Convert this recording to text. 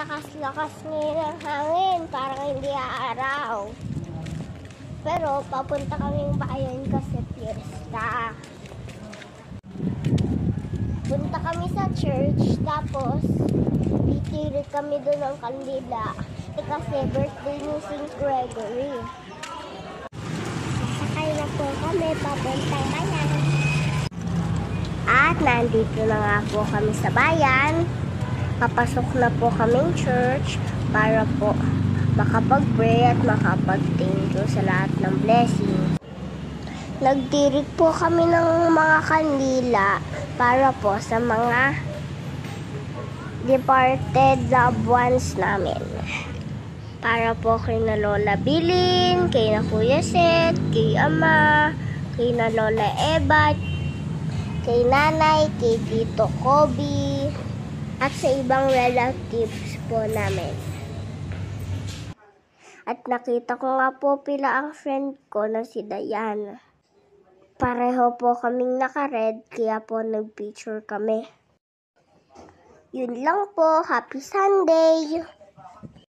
lakas-lakas ngayon ang hangin, parang hindi aaraw. Pero papunta kaming bayan kasi fiesta. Punta kami sa church, tapos titirik kami doon ng kandila. Kasi birthday ni St. Gregory. Sakay na po kami papuntang bayan. At nandito na nga po kami sa bayan. Papasok na po kaming church para po makapag-pray at makapag-thank you sa lahat ng blessing. Nagtirik po kami ng mga kandila para po sa mga departed loved ones namin. Para po kay na Lola Bilin, kay na Kuya Seth, kay Ama, kay na Lola Eva, kay Nanay, kay Tito Kobe, at sa ibang relatives po namin. At nakita ko nga po pila ang friend ko na si Diana. Pareho po kaming naka-red, kaya po nag-picture kami. Yun lang po. Happy Sunday!